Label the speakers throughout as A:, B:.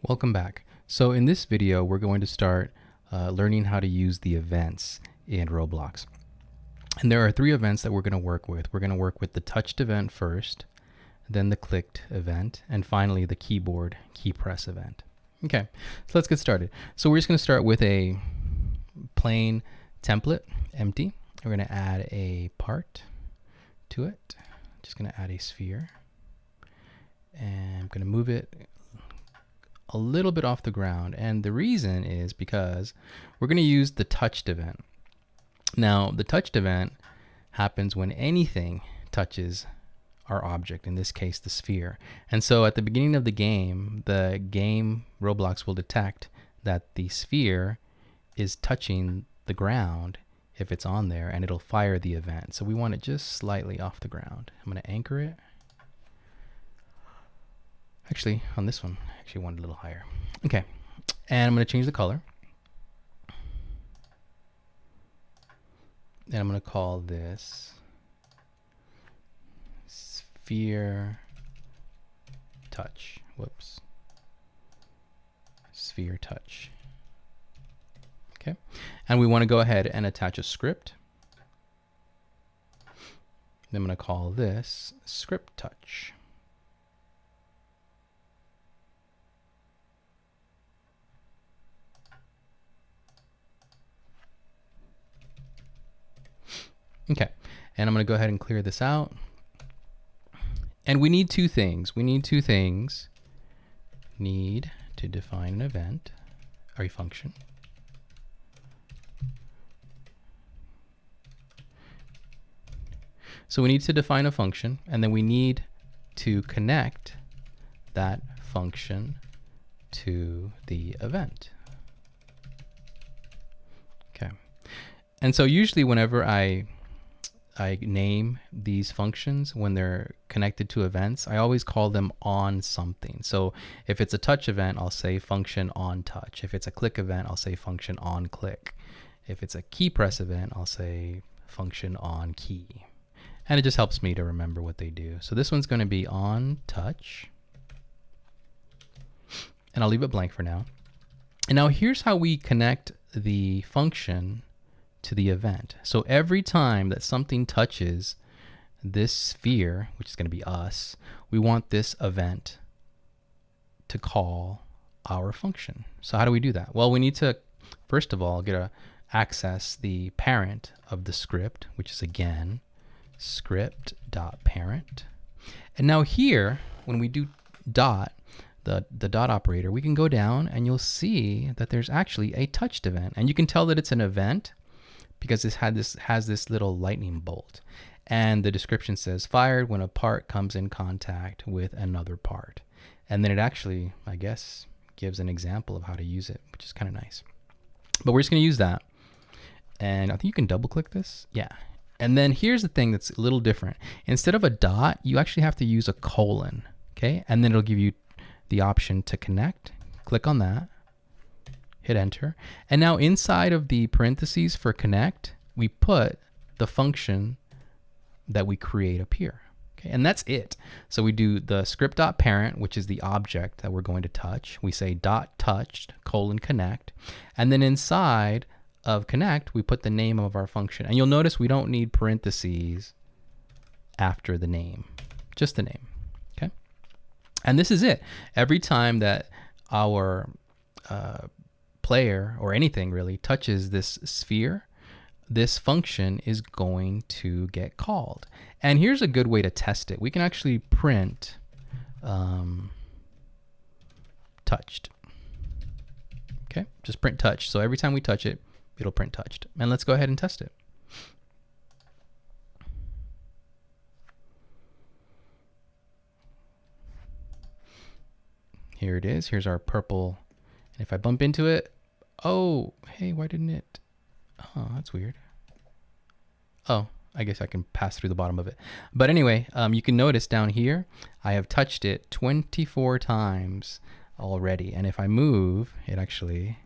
A: Welcome back. So in this video, we're going to start learning how to use the events in Roblox. And there are three events that we're going to work with. We're going to work with the touched event first, then the clicked event, and finally the keyboard key press event. Okay, so let's get started. So we're just going to start with a plain template, empty. We're going to add a part to it. Just going to add a sphere. And I'm going to move it a little bit off the ground, and the reason is because we're going to use the touched event. Now the touched event happens when anything touches our object, in this case the sphere. And so at the beginning of the game Roblox will detect that the sphere is touching the ground if it's on there, and it'll fire the event. So we want it just slightly off the ground. I'm going to anchor it. Actually, on this one, I want it a little higher. Okay, and I'm going to change the color. And I'm going to call this sphere touch. Whoops. Sphere touch. Okay, and we want to go ahead and attach a script. Then I'm going to call this script touch. Okay, and I'm going to go ahead and clear this out. And we need two things. We need to define an event or a function. So we need to define a function, and then we need to connect that function to the event. Okay, and so usually whenever I name these functions, when they're connected to events, I always call them on something. So if it's a touch event, I'll say function on touch. If it's a click event, I'll say function on click. If it's a key press event, I'll say function on key. And it just helps me to remember what they do. So this one's going to be on touch. And I'll leave it blank for now. And now here's how we connect the function to the event. So every time that something touches this sphere, which is going to be us, we want this event to call our function. So how do we do that? Well, we need to, first of all, access the parent of the script, which is again script.parent. And now here, when we do dot, the dot operator, we can go down and you'll see that there's actually a touched event. And you can tell that it's an event because this has this little lightning bolt, and the description says fired when a part comes in contact with another part. And then it actually, I guess, gives an example of how to use it, which is kind of nice. But we're just going to use that, and I think you can double click this. Yeah. And then here's the thing that's a little different. Instead of a dot, you actually have to use a colon. Okay, and then it'll give you the option to connect. Click on that. Hit enter. And now inside of the parentheses for connect, we put the function that we create up here. Okay, and that's it. So we do the script.parent, which is the object that we're going to touch. We say dot touched colon connect. And then inside of connect, we put the name of our function. And you'll notice we don't need parentheses after the name, just the name. Okay. And this is it. Every time that our player or anything really touches this sphere, this function is going to get called. And here's a good way to test it. We can actually print touched. Okay, just print touched. So every time we touch it, it'll print touched. And let's go ahead and test it. Here it is. Here's our purple. And if I bump into it, oh, hey, why didn't it? Oh, that's weird. Oh, I guess I can pass through the bottom of it. But anyway, you can notice down here, I have touched it 24 times already. And if I move, it actually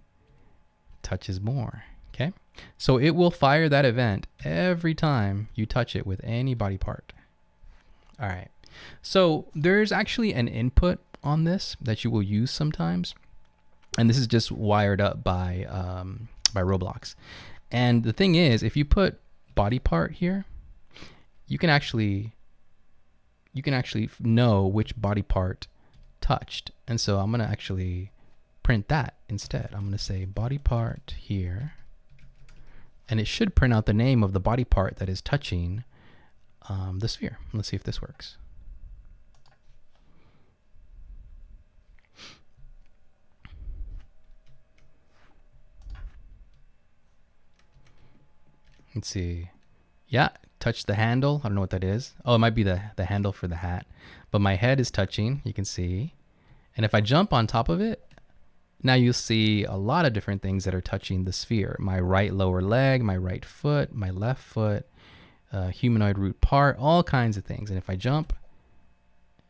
A: touches more. Okay, so it will fire that event every time you touch it with any body part. All right, so there's actually an input on this that you will use sometimes. And this is just wired up by Roblox. And the thing is, if you put body part here, you can actually know which body part touched. And so I'm going to actually print that instead. I'm going to say body part here, and it should print out the name of the body part that is touching the sphere. Let's see if this works. Let's see. Yeah, touch the handle. I don't know what that is. Oh, it might be the handle for the hat. But my head is touching, you can see. And if I jump on top of it, now you'll see a lot of different things that are touching the sphere. My right lower leg, my right foot, my left foot, humanoid root part, all kinds of things. And if I jump,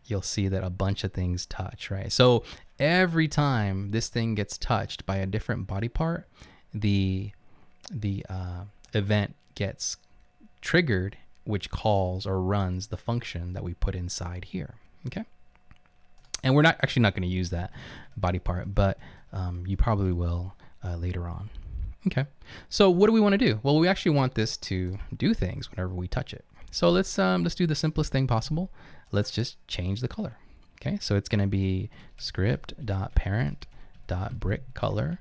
A: you'll see that a bunch of things touch, right? So every time this thing gets touched by a different body part, the event gets triggered, which calls or runs the function that we put inside here, okay? And we're not going to use that body part, but you probably will later on. Okay, so what do we want to do? Well, we actually want this to do things whenever we touch it. So let's do the simplest thing possible. Let's just change the color. Okay, so it's going to be script.parent.brick_color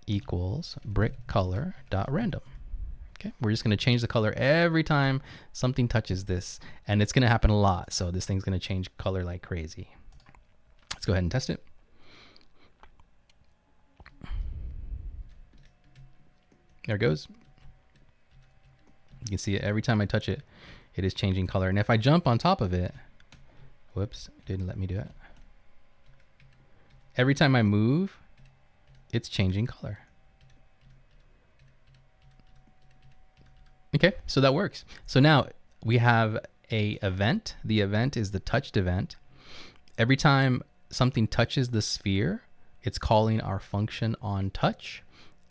A: equals brick_color.random. Okay, we're just going to change the color every time something touches this, and it's going to happen a lot. So this thing's going to change color like crazy. Let's go ahead and test it. There it goes. You can see it every time I touch it, it is changing color. And if I jump on top of it, whoops, didn't let me do it. Every time I move, it's changing color. Okay, so that works. So now we have a event. The event is the touched event. Every time something touches the sphere, it's calling our function on touch.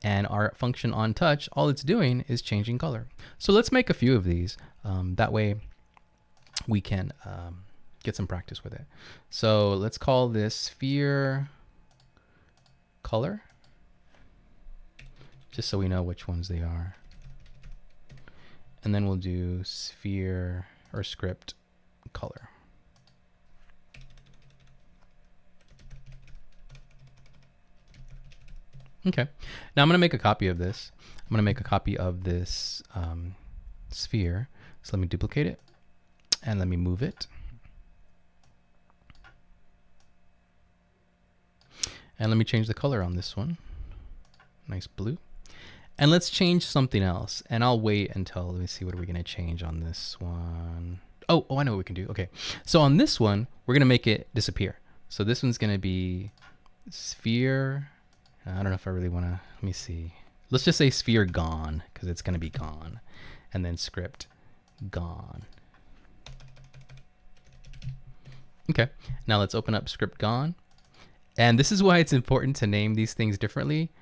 A: And our function on touch, all it's doing is changing color. So let's make a few of these. That way we can get some practice with it. So let's call this sphere color, just so we know which ones they are. And then we'll do sphere or script color. Okay, now I'm going to make a copy of this. I'm going to make a copy of this sphere. So let me duplicate it and let me move it. And let me change the color on this one. Nice blue. And let's change something else. And I'll wait until, let me see, what are we going to change on this one? Oh, I know what we can do. Okay, so on this one, we're going to make it disappear. So this one's going to be sphere. I don't know if I really want to, let me see. Let's just say sphere gone, because it's going to be gone. And then script gone. Okay, now let's open up script gone. And this is why it's important to name these things differently,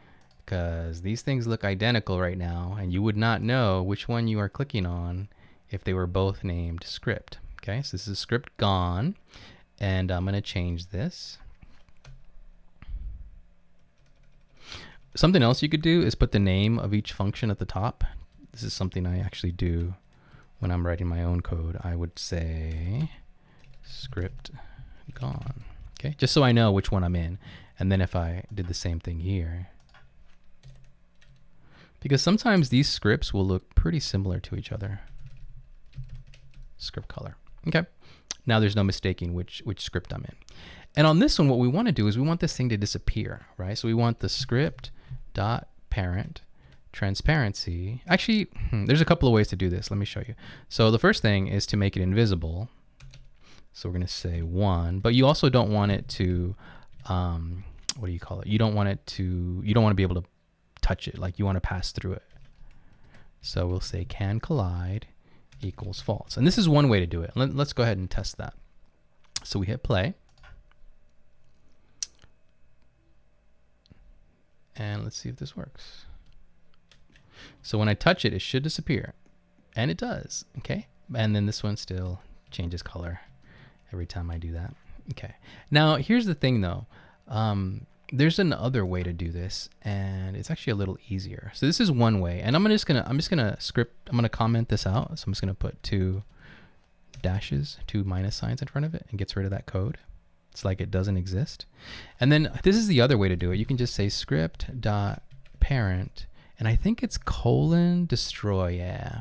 A: because these things look identical right now, and you would not know which one you are clicking on if they were both named script. Okay, so this is script gone, and I'm going to change this. Something else you could do is put the name of each function at the top. This is something I actually do when I'm writing my own code. I would say script gone, okay, just so I know which one I'm in. And then if I did the same thing here, because sometimes these scripts will look pretty similar to each other. Script color. Okay, now there's no mistaking which script I'm in. And on this one, what we want to do is we want this thing to disappear, right? So we want the script dot parent transparency. Actually, there's a couple of ways to do this. Let me show you. So the first thing is to make it invisible. So we're going to say 1, but you also don't want it to, what do you call it? You don't want to be able to touch it. Like, you want to pass through it. So we'll say can collide equals false. And this is one way to do it. Let's go ahead and test that. So we hit play. And let's see if this works. So when I touch it, it should disappear. And it does, okay? And then this one still changes color every time I do that. Okay. Now, here's the thing though. There's another way to do this, and it's actually a little easier. So this is one way, and I'm just gonna comment this out. So I'm just gonna put 2 dashes, 2 minus signs in front of it, and gets rid of that code. It's like it doesn't exist. And then this is the other way to do it. You can just say script dot parent, and I think it's colon destroy. Yeah,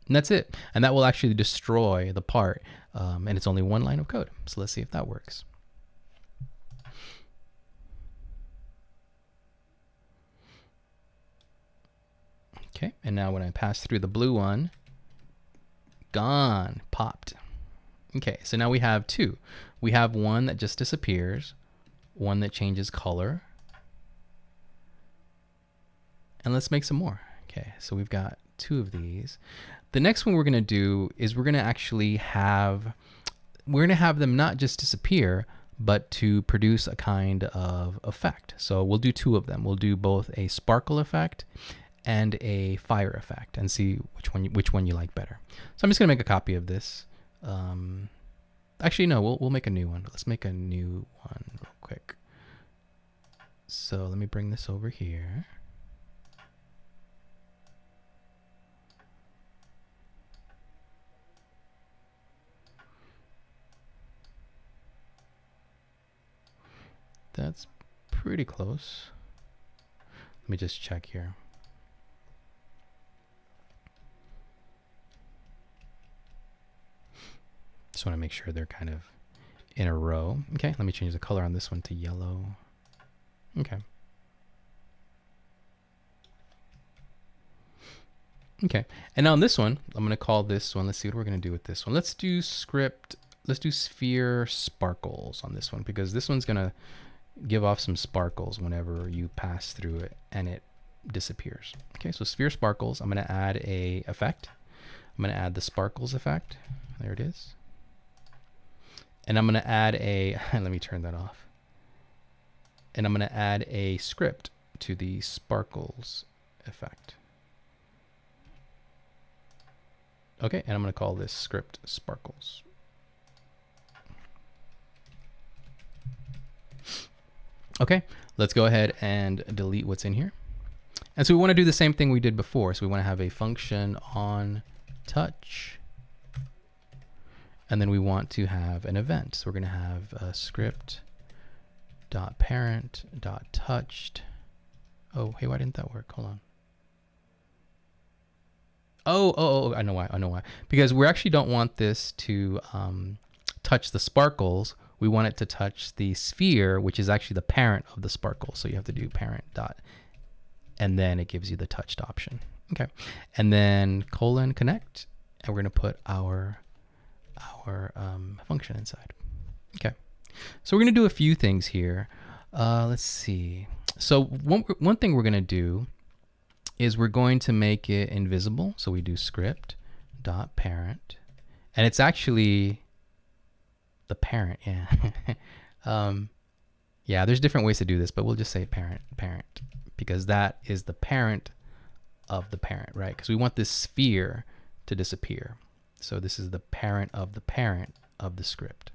A: and that's it. And that will actually destroy the part, and it's only 1 line of code. So let's see if that works. Okay, and now when I pass through the blue one, gone, popped. Okay, so now we have 2. We have one that just disappears, one that changes color, and let's make some more. Okay, so we've got 2 of these. The next one we're gonna do is we're gonna have them not just disappear, but to produce a kind of effect. So we'll do 2 of them. We'll do both a sparkle effect and a fire effect, and see which one you like better. So I'm just gonna make a copy of this. Actually, no, we'll make a new one. Let's make a new one real quick. So let me bring this over here. That's pretty close. Let me just check here. Just want to make sure they're kind of in a row. Okay, let me change the color on this one to yellow. Okay. Okay, and now on this one, I'm going to call this one, let's see what we're going to do with this one. Let's do sphere sparkles on this one, because this one's going to give off some sparkles whenever you pass through it and it disappears. Okay, so sphere sparkles, I'm going to add a effect. I'm going to add the sparkles effect. There it is. And I'm going to add a, let me turn that off. And I'm going to add a script to the sparkles effect. Okay, and I'm going to call this script sparkles. Okay, let's go ahead and delete what's in here. And so we want to do the same thing we did before. So we want to have a function on touch. And then we want to have an event. So we're going to have a script dot parent dot touched. Oh, hey, why didn't that work? Hold on. Oh, I know why. Because we actually don't want this to touch the sparkles. We want it to touch the sphere, which is actually the parent of the sparkle. So you have to do parent dot, and then it gives you the touched option. Okay, and then colon connect, and we're going to put our function inside. Okay, so we're going to do a few things here. Let's see. So one thing we're going to do is we're going to make it invisible. So we do script dot parent, and it's actually the parent. Yeah. Yeah, there's different ways to do this, but we'll just say parent, because that is the parent of the parent, right? Because we want this sphere to disappear. So this is the parent of the script.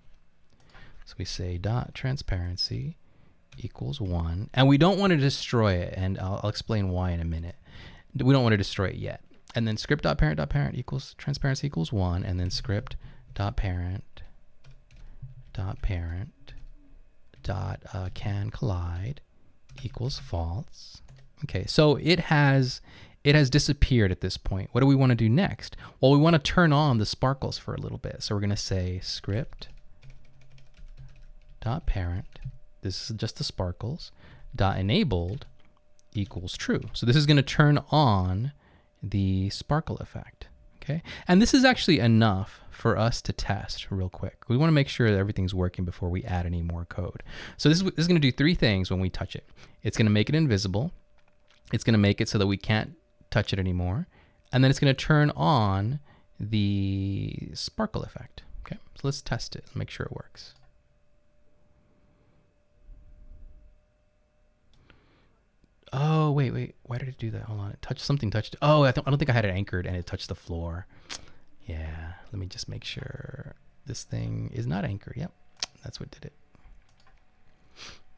A: So we say dot transparency equals 1, and we don't want to destroy it, and I'll explain why in a minute. We don't want to destroy it yet. And then script.parent.parent equals transparency equals 1, and then script.parent.parent can collide equals false. Okay, so it has disappeared at this point. What do we want to do next? Well, we want to turn on the sparkles for a little bit. So we're going to say script.parent, this is just the sparkles, .enabled equals true. So this is going to turn on the sparkle effect. Okay, and this is actually enough for us to test real quick. We want to make sure that everything's working before we add any more code. So this is going to do 3 things when we touch it. It's going to make it invisible. It's going to make it so that we can't touch it anymore. And then it's going to turn on the sparkle effect. Okay, so let's test it and make sure it works. Oh, wait. Why did it do that? Hold on. It touched something. Oh, I don't think I had it anchored and it touched the floor. Yeah, let me just make sure this thing is not anchored. Yep, that's what did it.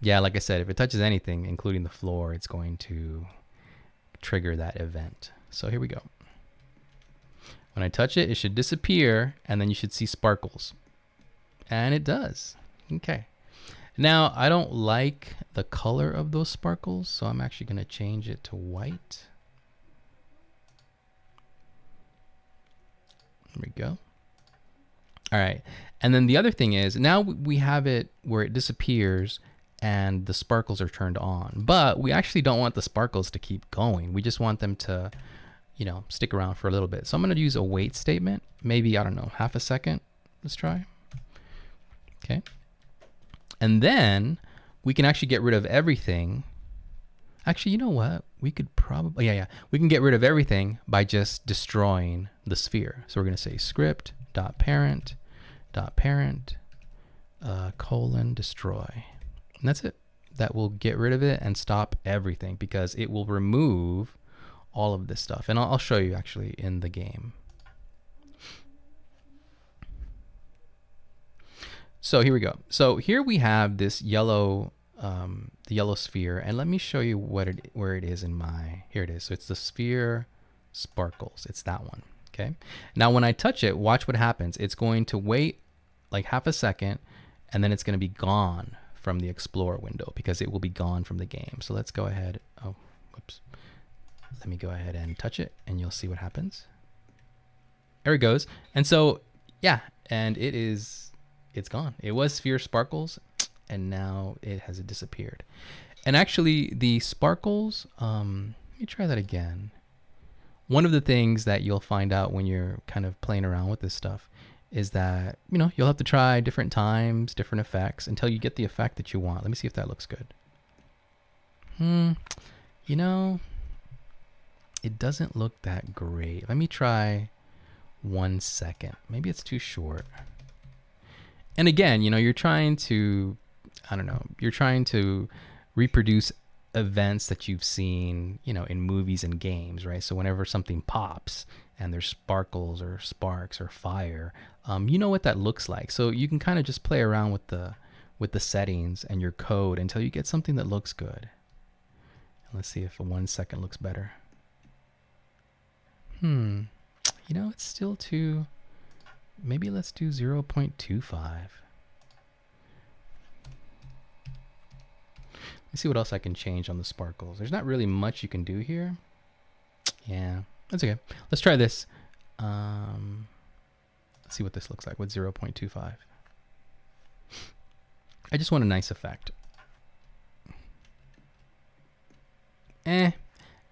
A: Yeah, like I said, if it touches anything, including the floor, it's going to trigger that event. So here we go. When I touch it, it should disappear, and then you should see sparkles. And it does. Okay. Now, I don't like the color of those sparkles, so I'm actually going to change it to white. There we go. All right. And then the other thing is, now we have it where it disappears and the sparkles are turned on. But we actually don't want the sparkles to keep going. We just want them to, you know, stick around for a little bit. So I'm going to use a wait statement. Maybe, I don't know, half a second. Let's try. Okay. And then we can actually get rid of everything. Actually, you know what? We could probably, we can get rid of everything by just destroying the sphere. So we're going to say script.parent, :destroy. And that's it. That will get rid of it and stop everything because it will remove all of this stuff. And I'll show you actually in the game. So here we go. So here we have this yellow, the yellow sphere, and let me show you where it is in my, here it is. So it's the sphere sparkles. It's that one. Okay. Now when I touch it, watch what happens. It's going to wait like half a second, and then it's going to be gone from the Explorer window because it will be gone from the game. So let's go ahead. Oh, whoops. Let me go ahead and touch it, and you'll see what happens. There it goes. And so, yeah, and it's gone. It was sphere sparkles, and now it has disappeared. And actually, the sparkles, let me try that again. One of the things that you'll find out when you're kind of playing around with this stuff is that, you know, you'll have to try different times, different effects until you get the effect that you want. Let me see if that looks good. You know, it doesn't look that great. Let me try 1 second. Maybe it's too short. And again, you know, you're trying to, I don't know, you're trying to reproduce events that you've seen, you know, in movies and games, right? So whenever something pops and there's sparkles or sparks or fire, you know what that looks like. So you can kind of just play around with the settings and your code until you get something that looks good. And let's see if 1 second looks better. You know, it's still too, maybe let's do 0.25. Let's see what else I can change on the sparkles. There's not really much you can do here. Yeah, that's okay. Let's try this. Let's see what this looks like with 0.25. I just want a nice effect.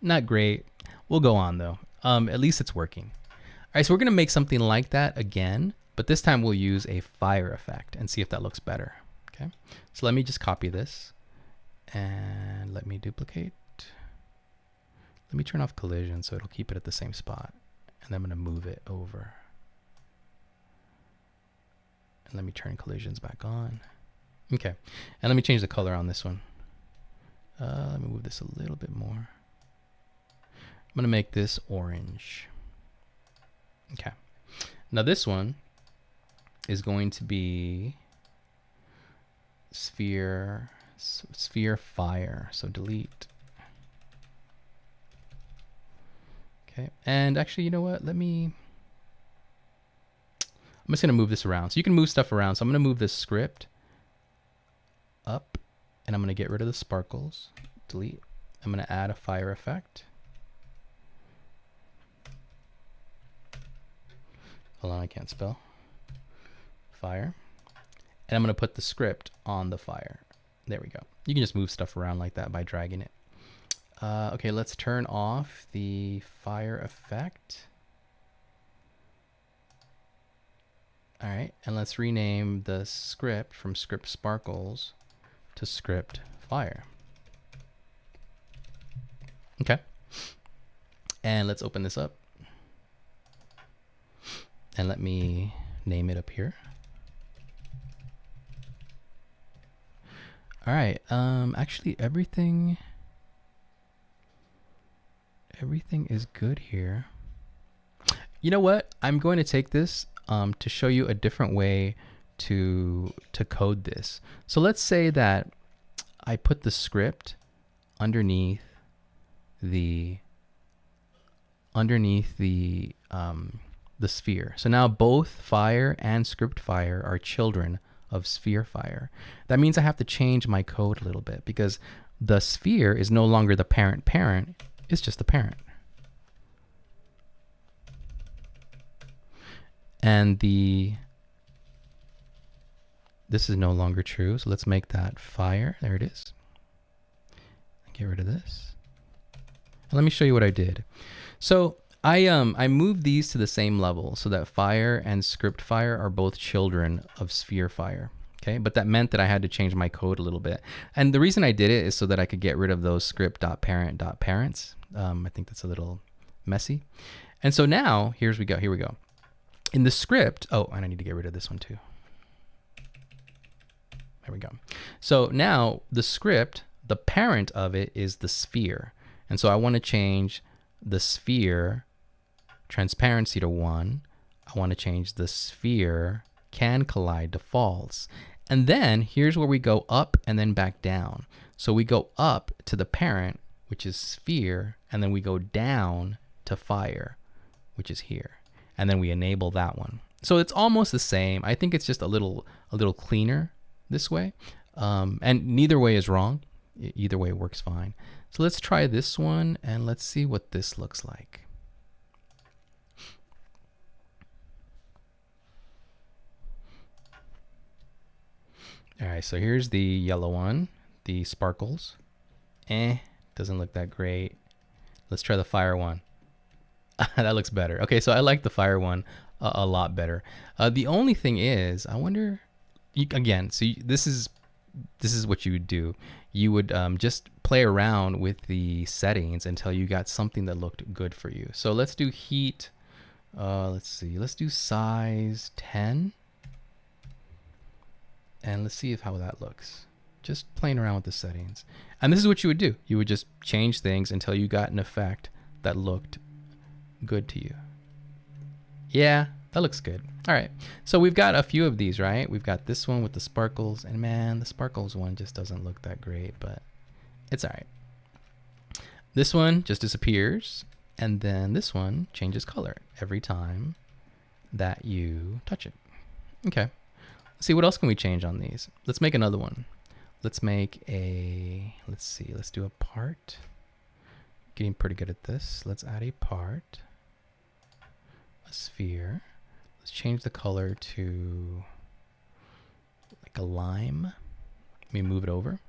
A: Not great. We'll go on though. At least it's working. All right, so we're gonna make something like that again, but this time we'll use a fire effect and see if that looks better. Okay, so let me just copy this. And let me duplicate. Let me turn off collision so it'll keep it at the same spot. And then I'm going to move it over. And let me turn collisions back on. Okay. And let me change the color on this one. Let me move this a little bit more. I'm going to make this orange. Okay. Now this one is going to be sphere fire, so delete. Okay, and actually, you know what, I'm just gonna move this around. So you can move stuff around. So I'm gonna move this script up, and I'm gonna get rid of the sparkles, delete. I'm gonna add a fire effect. Hold on, I can't spell. Fire. And I'm gonna put the script on the fire. There we go. You can just move stuff around like that by dragging it. Okay, let's turn off the fire effect. All right, and let's rename the script from script sparkles to script fire. Okay. And let's open this up. And let me name it up here. All right, actually everything is good here. You know what? I'm going to take this to show you a different way to code this. So let's say that I put the script underneath the sphere. So now both fire and script fire are children of sphere fire. That means I have to change my code a little bit because the sphere is no longer the parent, it's just the parent. And this is no longer true, so let's make that fire. There it is. Get rid of this. And let me show you what I did. So I moved these to the same level so that fire and script fire are both children of sphere fire. Okay, but that meant that I had to change my code a little bit. And the reason I did it is so that I could get rid of those script.parent.parents. I think that's a little messy. And so now, here we go. In the script, oh, and I need to get rid of this one too. There we go. So now the script, the parent of it is the sphere. And so I want to change the sphere transparency to 1. I want to change the sphere can collide to false. And then here's where we go up and then back down. So we go up to the parent, which is sphere, and then we go down to fire, which is here. And then we enable that one. So it's almost the same. I think it's just a little cleaner this way. And neither way is wrong. Either way works fine. So let's try this one and let's see what this looks like. All right, so here's the yellow one, the sparkles. Doesn't look that great. Let's try the fire one. That looks better. Okay, so I like the fire one a lot better. The only thing is, I wonder, this is what you would do. You would just play around with the settings until you got something that looked good for you. So let's do heat. Let's do size 10. And let's see how that looks. Just playing around with the settings. And this is what you would do. You would just change things until you got an effect that looked good to you. Yeah, that looks good. All right, so we've got a few of these, right? We've got this one with the sparkles, and man, the sparkles one just doesn't look that great, but it's all right. This one just disappears, and then this one changes color every time that you touch it. Okay, let's see, what else can we change on these? Let's make another one. Let's make let's do a part. Getting pretty good at this. Let's add a part, a sphere. Let's change the color to like a lime. Let me move it over.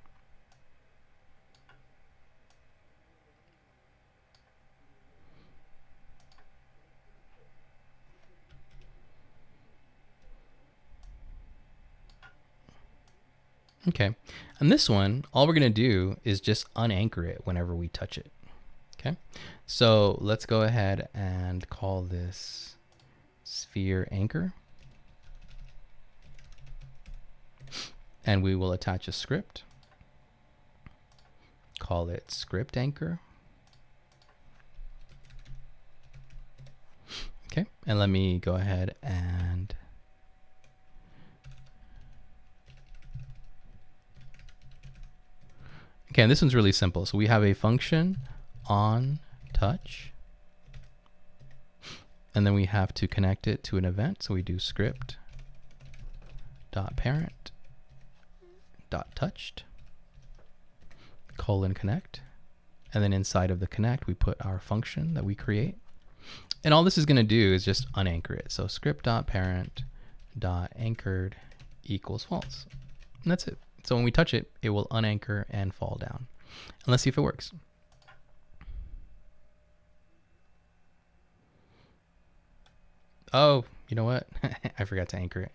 A: Okay, and this one, all we're gonna do is just unanchor it whenever we touch it. Okay, so let's go ahead and call this sphere anchor. And we will attach a script. Call it script anchor. Okay, and let me go ahead and okay, and this one's really simple. So we have a function on touch, and then we have to connect it to an event. So we do script dot parent dot touched colon connect, and then inside of the connect we put our function that we create, and all this is going to do is just unanchor it. So script dot parent dot anchored equals false, and that's it. So when we touch it, it will unanchor and fall down. And let's see if it works. Oh, you know what? I forgot to anchor it.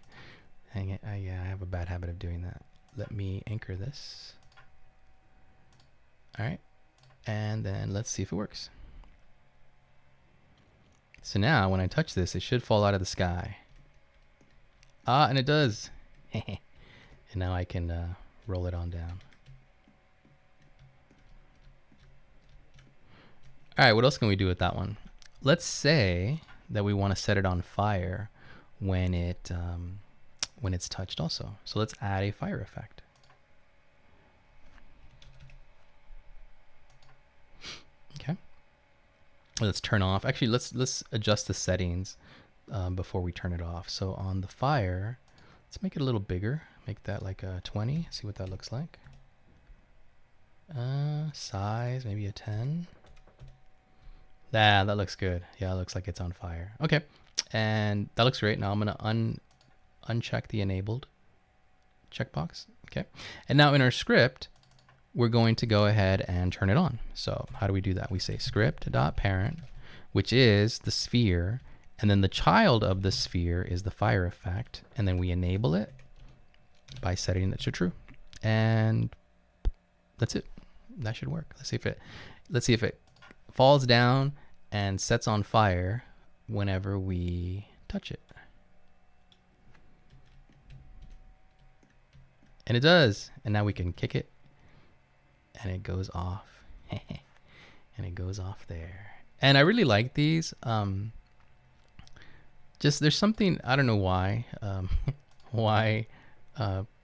A: Hang it. Yeah, I have a bad habit of doing that. Let me anchor this. All right. And then let's see if it works. So now when I touch this, it should fall out of the sky. Ah, and it does. And now I can roll it on down. All right, what else can we do with that one? Let's say that we want to set it on fire when it's touched also. So let's add a fire effect. let's turn off. Actually, let's adjust the settings before we turn it off. So on the fire, let's make it a little bigger. Make that like a 20. See what that looks like. Size, maybe a 10. That looks good. Yeah, it looks like it's on fire. Okay, and that looks great. Now I'm gonna uncheck the enabled checkbox. Okay, and now in our script, we're going to go ahead and turn it on. So how do we do that? We say script.parent, which is the sphere, and then the child of the sphere is the fire effect, and then we enable it by setting it to true, and that's it. That should work. Let's see if it falls down and sets on fire whenever we touch it. And it does. And now we can kick it and it goes off. And it goes off there. And I really like these. Just there's something, I don't know why, why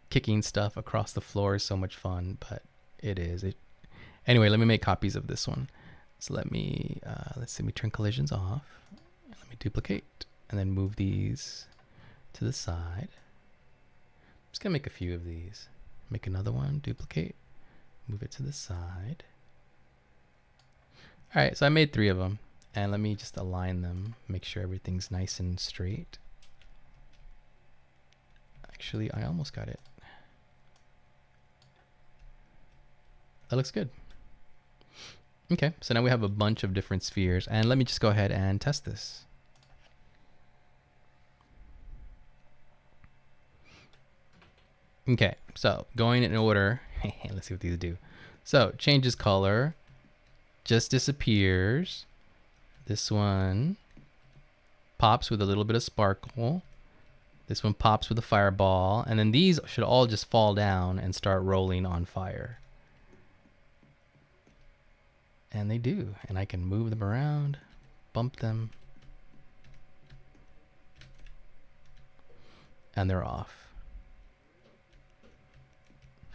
A: kicking stuff across the floor is so much fun, but it is. Anyway, let me make copies of this one. So let me turn collisions off. Let me duplicate and then move these to the side. I'm just gonna make a few of these. Make another one, duplicate, move it to the side. All right, so I made 3 of them, and let me just align them, make sure everything's nice and straight. Actually, I almost got it. That looks good. Okay, so now we have a bunch of different spheres, and let me just go ahead and test this. Okay, so going in order, let's see what these do. So changes color, just disappears. This one pops with a little bit of sparkle. This one pops with a fireball, and then these should all just fall down and start rolling on fire. And they do, and I can move them around, bump them, and they're off.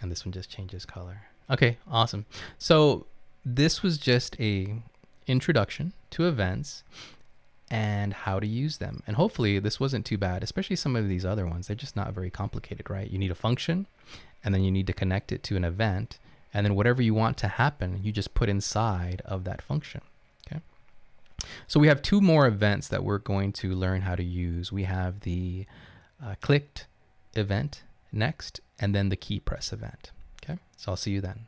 A: And this one just changes color. Okay, awesome. So this was just a introduction to events and how to use them. And hopefully this wasn't too bad, especially some of these other ones. They're just not very complicated, right? You need a function, and then you need to connect it to an event. And then whatever you want to happen, you just put inside of that function, okay? So we have 2 more events that we're going to learn how to use. We have the clicked event next, and then the key press event, okay? So I'll see you then.